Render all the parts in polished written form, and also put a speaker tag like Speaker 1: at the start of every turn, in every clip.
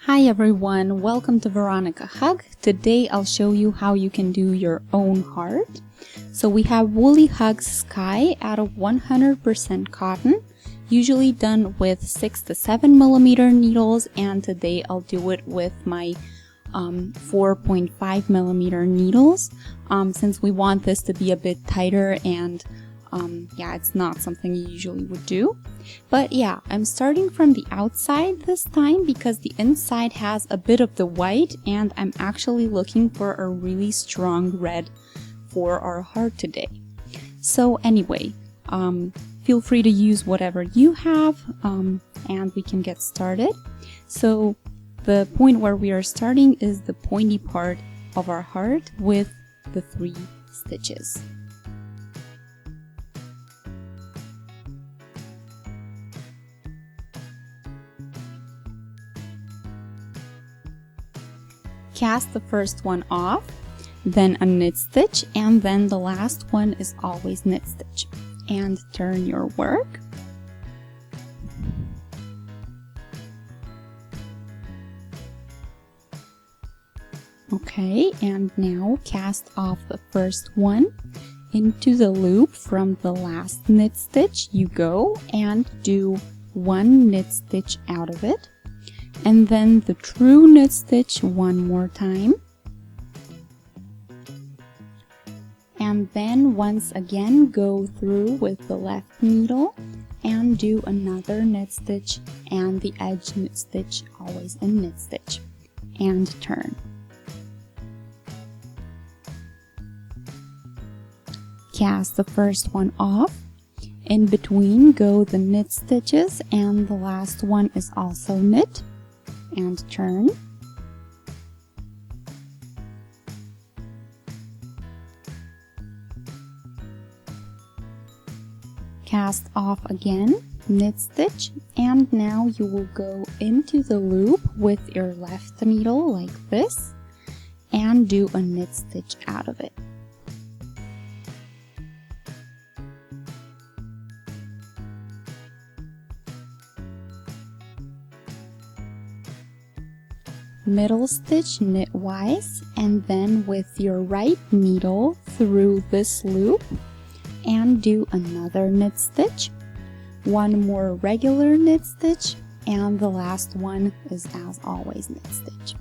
Speaker 1: Hi everyone, welcome to Veronika Hug. Today I'll show you how you can do your own heart. So we have Woolly Hugs Sky out of 100% cotton, usually done with 6 to 7 millimeter needles, and today I'll do it with my 4.5 millimeter needles since we want this to be a bit tighter and yeah, it's not something you usually would do. But yeah, I'm starting from the outside this time because the inside has a bit of the white and I'm actually looking for a really strong red for our heart today. So anyway, feel free to use whatever you have and we can get started. So the point where we are starting is the pointy part of our heart with the 3 stitches. Cast the first one off, then a knit stitch, and then the last one is always knit stitch. And turn your work. Okay, and now cast off the first one. Into the loop from the last knit stitch you go and do 1 knit stitch out of it. And then the true knit stitch one more time. And then once again go through with the left needle and do another knit stitch and the edge knit stitch, always a knit stitch, and turn. Cast the first one off. In between go the knit stitches and the last one is also knit. And turn. Cast off again, knit stitch, and now you will go into the loop with your left needle like this and do a knit stitch out of it. Middle stitch knitwise, and then with your right needle through this loop and do another knit stitch, 1 more regular knit stitch, and the last one is as always knit stitch.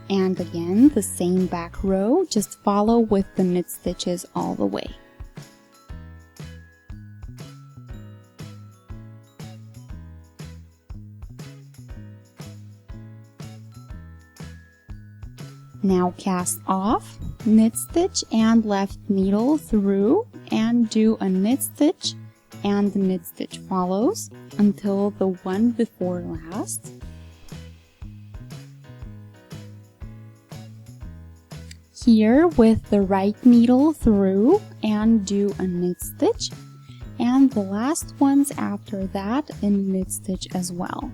Speaker 1: And again the same back row, just follow with the knit stitches all the way. Now cast off, knit stitch and left needle through and do a knit stitch and the knit stitch follows until the one before last. Here with the right needle through and do a knit stitch and the last ones after that in knit stitch as well.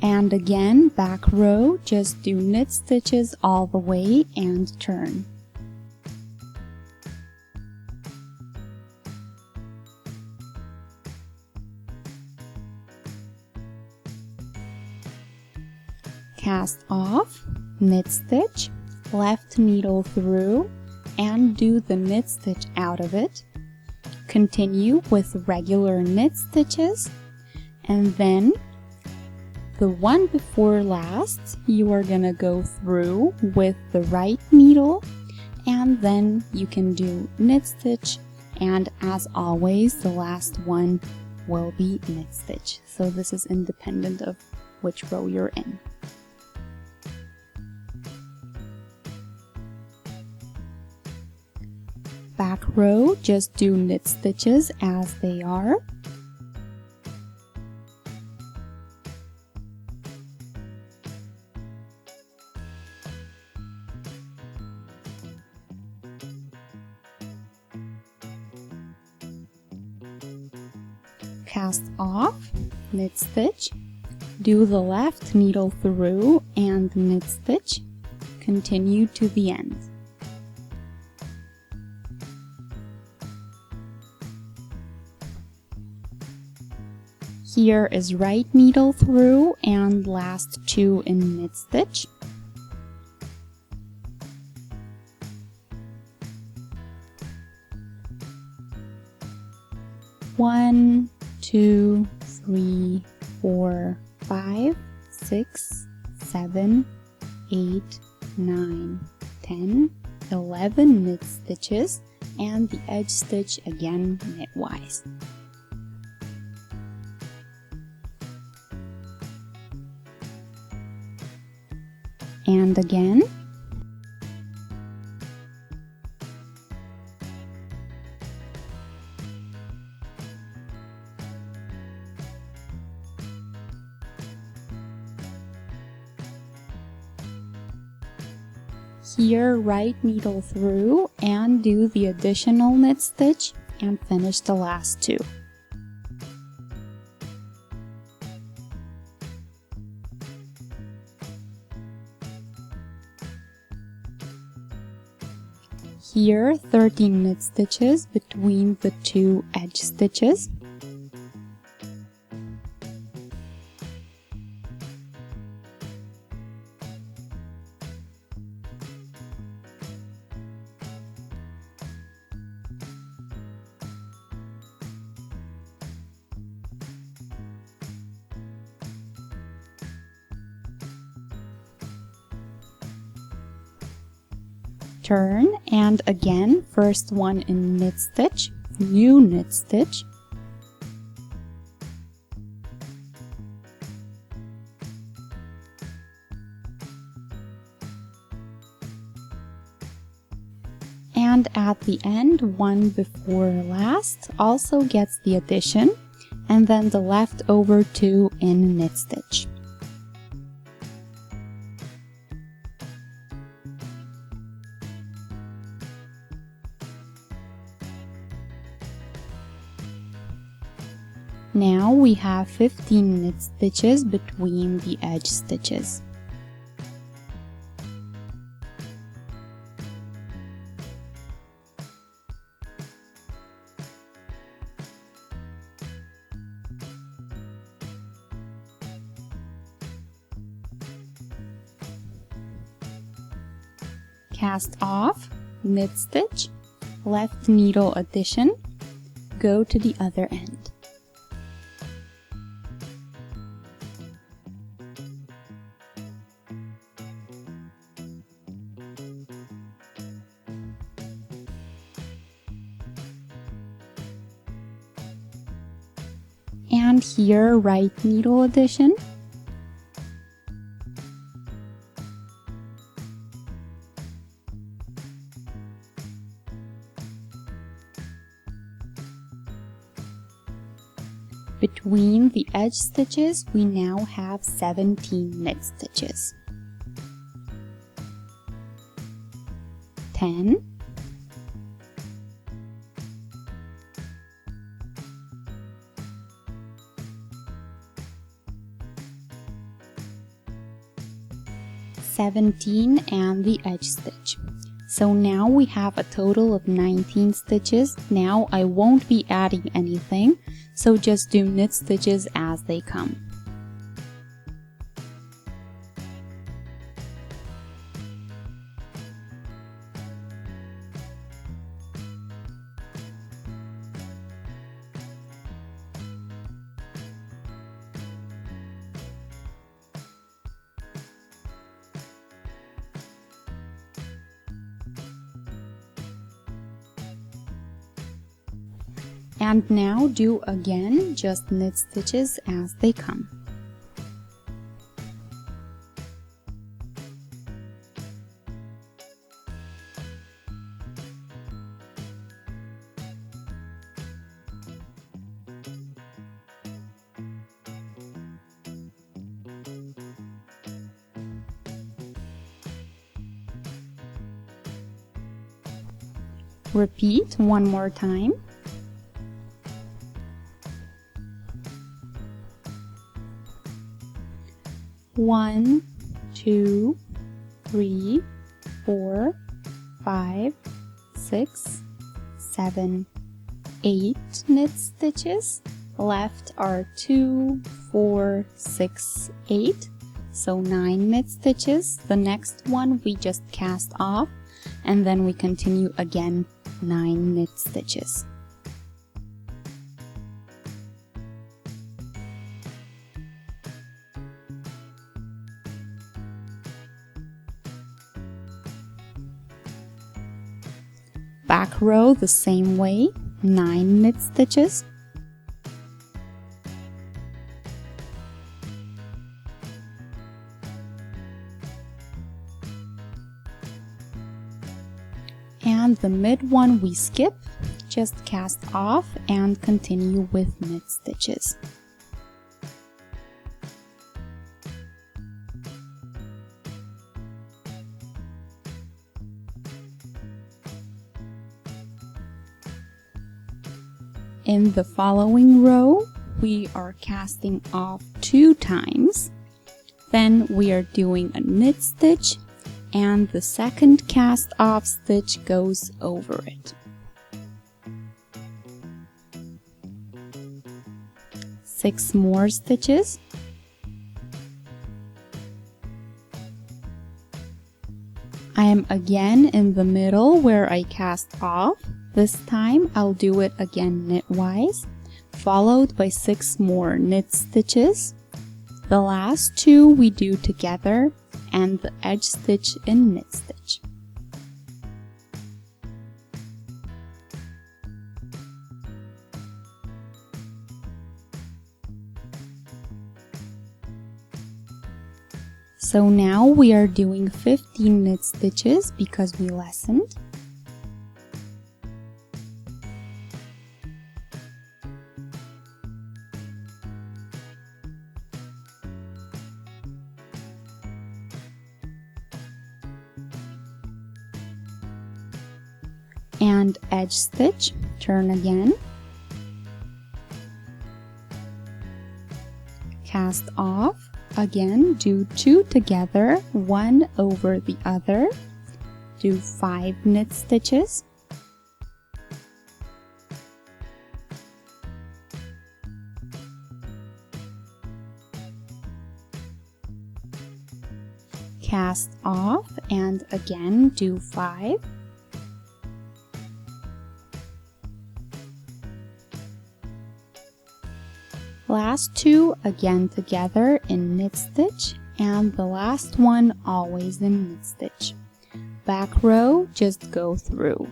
Speaker 1: And again, back row, just do knit stitches all the way and turn. Cast off, knit stitch, left needle through, and do the knit stitch out of it. Continue with regular knit stitches, and then the one before last, you are gonna go through with the right needle and then you can do knit stitch, and as always the last one will be knit stitch. So this is independent of which row you're in. Back row, just do knit stitches as they are. Cast off, knit stitch, do the left needle through and knit stitch, continue to the end. Here is right needle through and last 2 in knit stitch. One, 2, 3, 4, 5, 6, 7, 8, 9, 10, 11 knit stitches, and the edge stitch again knitwise. And again. Here, right needle through and do the additional knit stitch and finish the last 2. Here, 13 knit stitches between the 2 edge stitches. Turn and again, first one in knit stitch, new knit stitch, and at the end, one before last also gets the addition, and then the leftover 2 in knit stitch. Now we have 15 knit stitches between the edge stitches. Cast off, knit stitch, left needle addition, go to the other end. And here, right needle addition, between the edge stitches we now have 17 knit stitches. 10, 17 and the edge stitch. So now we have a total of 19 stitches. Now I won't be adding anything, so just do knit stitches as they come. And now do again just knit stitches as they come. Repeat one more time. One, 2, 3, 4, 5, 6, 7, 8 knit stitches, Left are 2, 4, 6, 8, so 9 knit stitches. The next one we just cast off, and then we continue again 9 knit stitches. Back row the same way, 9 knit stitches. And the mid one we skip, just cast off and continue with knit stitches. In the following row, we are casting off 2 times. Then we are doing a knit stitch, and the second cast off stitch goes over it. 6 more stitches. I am again in the middle where I cast off. This time I'll do it again knitwise, followed by 6 more knit stitches. The last 2 we do together, and the edge stitch in knit stitch. So now we are doing 15 knit stitches because we lessened. And edge stitch, turn again, cast off, again do 2 together, 1 over the other, do 5 knit stitches, cast off and again do 5, last 2 again together in knit stitch, and the last one always in knit stitch. Back row, just go through.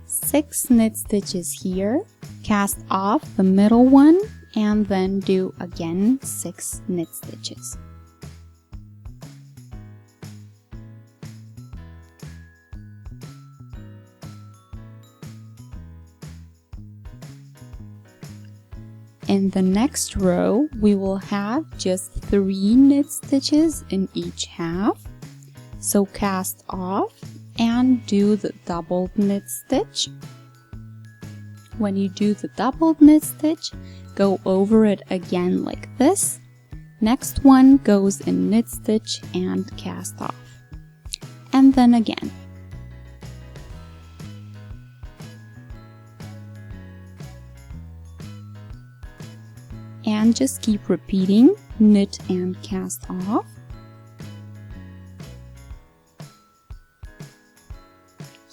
Speaker 1: Six knit stitches here, cast off the middle one, and then do again 6 knit stitches. In the next row, we will have just 3 knit stitches in each half. So cast off and do the double knit stitch. When you do the double knit stitch, go over it again like this. Next one goes in knit stitch and cast off. And then again. And just keep repeating, knit and cast off.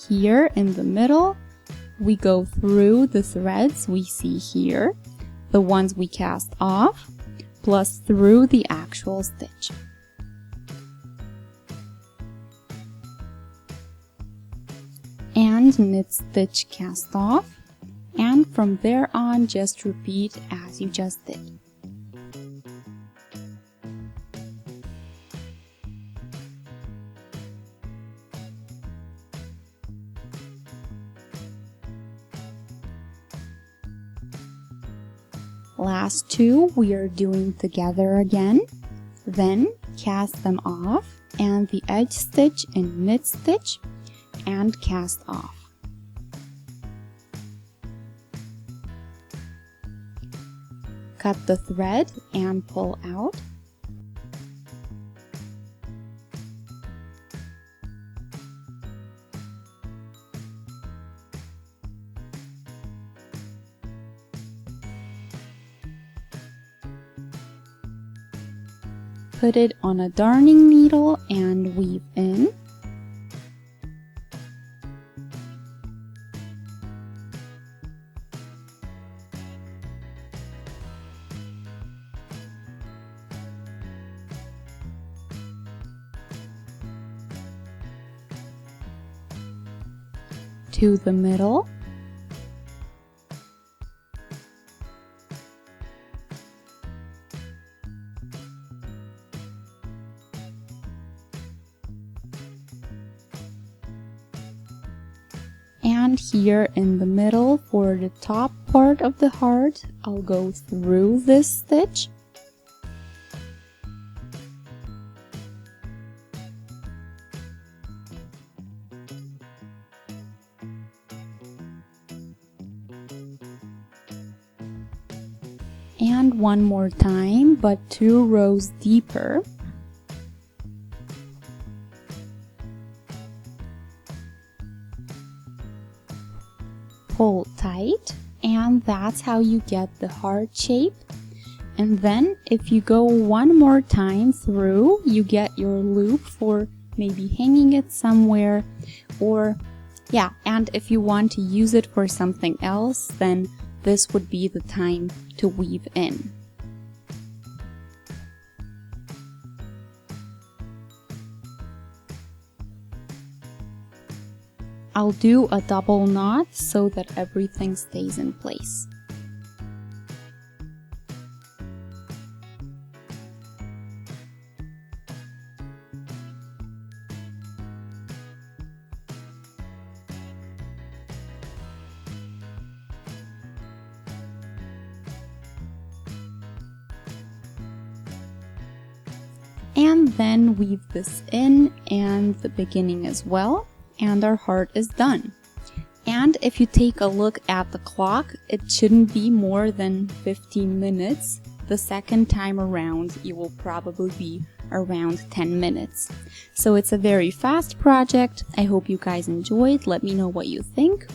Speaker 1: Here in the middle, we go through the threads we see here, the ones we cast off, plus through the actual stitch. And knit stitch, cast off, and from there on just repeat as you just did. Last 2 we are doing together again, then cast them off and the edge stitch in knit stitch and cast off. cut the thread and pull out. Put it on a darning needle and weave in. To the middle. And here in the middle for the top part of the heart, I'll go through this stitch. And one more time, but 2 rows deeper. Pull tight, and that's how you get the heart shape. And then if you go one more time through, you get your loop for maybe hanging it somewhere, or yeah, and if you want to use it for something else, then this would be the time to weave in. I'll do a double knot so that everything stays in place. And then weave this in and the beginning as well, and our heart is done. And if you take a look at the clock, it shouldn't be more than 15 minutes. The second time around, you will probably be around 10 minutes. So it's a very fast project. I hope you guys enjoyed. Let me know what you think.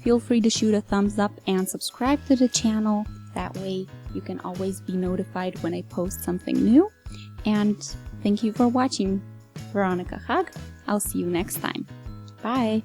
Speaker 1: Feel free to shoot a thumbs up and subscribe to the channel. That way you can always be notified when I post something new. And thank you for watching. Veronika hug. I'll see you next time. Bye!